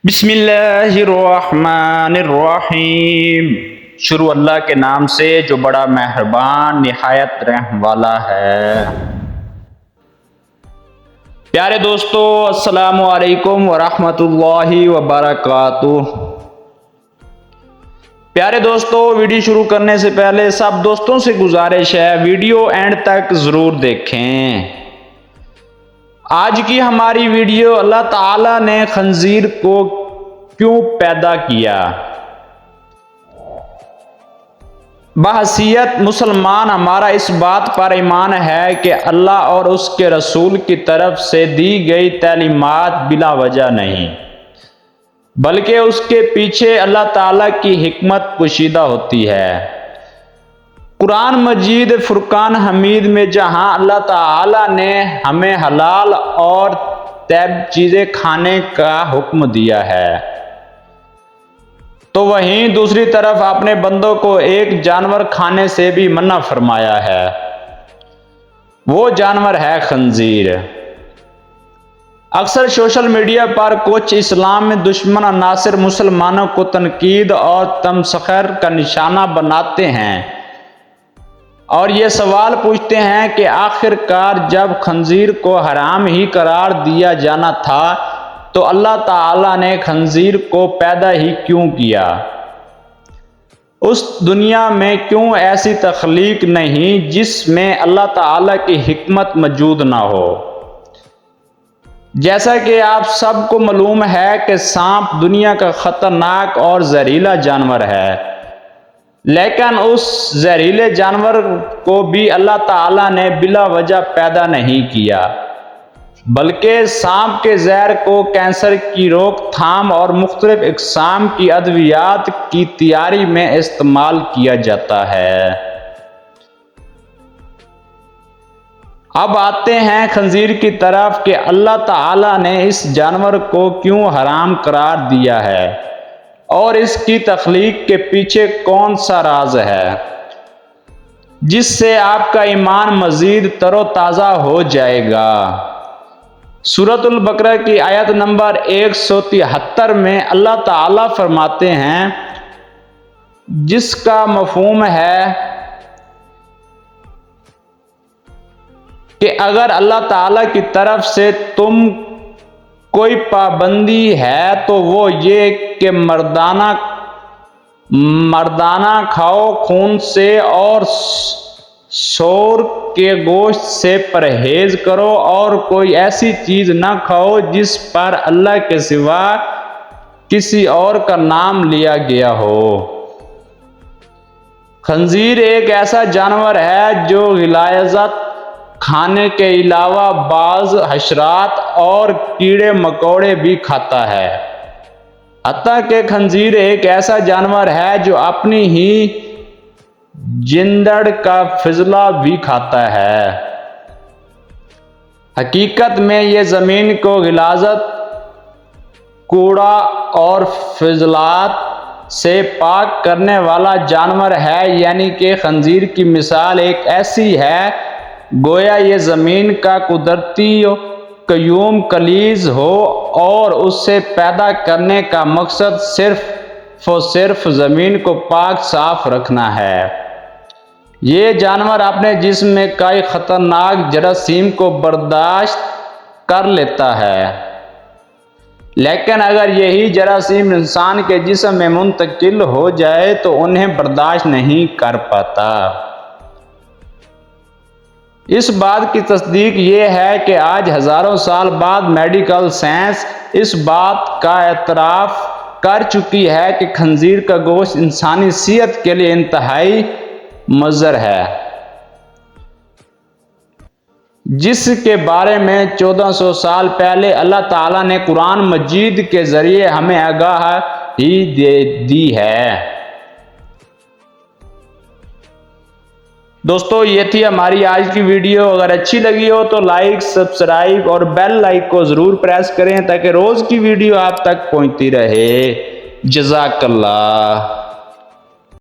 بسم اللہ الرحمن الرحیم۔ شروع اللہ کے نام سے جو بڑا مہربان نہایت رحم والا ہے۔ پیارے دوستو، السلام علیکم ورحمۃ اللہ وبرکاتہ۔ پیارے دوستو، ویڈیو شروع کرنے سے پہلے سب دوستوں سے گزارش ہے ویڈیو اینڈ تک ضرور دیکھیں۔ آج کی ہماری ویڈیو اللہ تعالیٰ نے خنزیر کو کیوں پیدا کیا۔ بحیثیت مسلمان ہمارا اس بات پر ایمان ہے کہ اللہ اور اس کے رسول کی طرف سے دی گئی تعلیمات بلا وجہ نہیں، بلکہ اس کے پیچھے اللہ تعالیٰ کی حکمت پوشیدہ ہوتی ہے۔ قرآن مجید فرقان حمید میں جہاں اللہ تعالیٰ نے ہمیں حلال اور طیب چیزیں کھانے کا حکم دیا ہے، تو وہیں دوسری طرف اپنے بندوں کو ایک جانور کھانے سے بھی منع فرمایا ہے۔ وہ جانور ہے خنزیر۔ اکثر سوشل میڈیا پر کچھ اسلام میں دشمن عناصر مسلمانوں کو تنقید اور تمسخر کا نشانہ بناتے ہیں اور یہ سوال پوچھتے ہیں کہ آخر کار جب خنزیر کو حرام ہی قرار دیا جانا تھا تو اللہ تعالیٰ نے خنزیر کو پیدا ہی کیوں کیا؟ اس دنیا میں کیوں ایسی تخلیق نہیں جس میں اللہ تعالیٰ کی حکمت موجود نہ ہو؟ جیسا کہ آپ سب کو معلوم ہے کہ سانپ دنیا کا خطرناک اور زہریلا جانور ہے، لیکن اس زہریلے جانور کو بھی اللہ تعالیٰ نے بلا وجہ پیدا نہیں کیا، بلکہ سانپ کے زہر کو کینسر کی روک تھام اور مختلف اقسام کی ادویات کی تیاری میں استعمال کیا جاتا ہے۔ اب آتے ہیں خنزیر کی طرف کہ اللہ تعالیٰ نے اس جانور کو کیوں حرام قرار دیا ہے اور اس کی تخلیق کے پیچھے کون سا راز ہے جس سے آپ کا ایمان مزید تر و تازہ ہو جائے گا۔ سورۃ البقرہ کی آیت نمبر 173 میں اللہ تعالیٰ فرماتے ہیں، جس کا مفہوم ہے کہ اگر اللہ تعالیٰ کی طرف سے تم کوئی پابندی ہے تو وہ یہ کہ مردانہ کھاؤ، خون سے اور سور کے گوشت سے پرہیز کرو اور کوئی ایسی چیز نہ کھاؤ جس پر اللہ کے سوا کسی اور کا نام لیا گیا ہو۔ خنزیر ایک ایسا جانور ہے جو غلیظت کھانے کے علاوہ بعض حشرات اور کیڑے مکوڑے بھی کھاتا ہے۔ حتیٰ کہ خنزیر ایک ایسا جانور ہے جو اپنی ہی جندڑ کا فضلہ بھی کھاتا ہے۔ حقیقت میں یہ زمین کو غلاظت، کوڑا اور فضلات سے پاک کرنے والا جانور ہے، یعنی کہ خنزیر کی مثال ایک ایسی ہے گویا یہ زمین کا قدرتی قیوم کلیز ہو اور اس سے پیدا کرنے کا مقصد صرف و صرف زمین کو پاک صاف رکھنا ہے۔ یہ جانور اپنے جسم میں کئی خطرناک جراثیم کو برداشت کر لیتا ہے، لیکن اگر یہی جراثیم انسان کے جسم میں منتقل ہو جائے تو انہیں برداشت نہیں کر پاتا۔ اس بات کی تصدیق یہ ہے کہ آج ہزاروں سال بعد میڈیکل سائنس اس بات کا اعتراف کر چکی ہے کہ خنزیر کا گوشت انسانی صحت کے لیے انتہائی مضر ہے، جس کے بارے میں 1400 سال پہلے اللہ تعالیٰ نے قرآن مجید کے ذریعے ہمیں آگاہی دی ہے۔ دوستو، یہ تھی ہماری آج کی ویڈیو۔ اگر اچھی لگی ہو تو لائک، سبسکرائب اور بیل آئیکن کو ضرور پریس کریں تاکہ روز کی ویڈیو آپ تک پہنچتی رہے۔ جزاک اللہ۔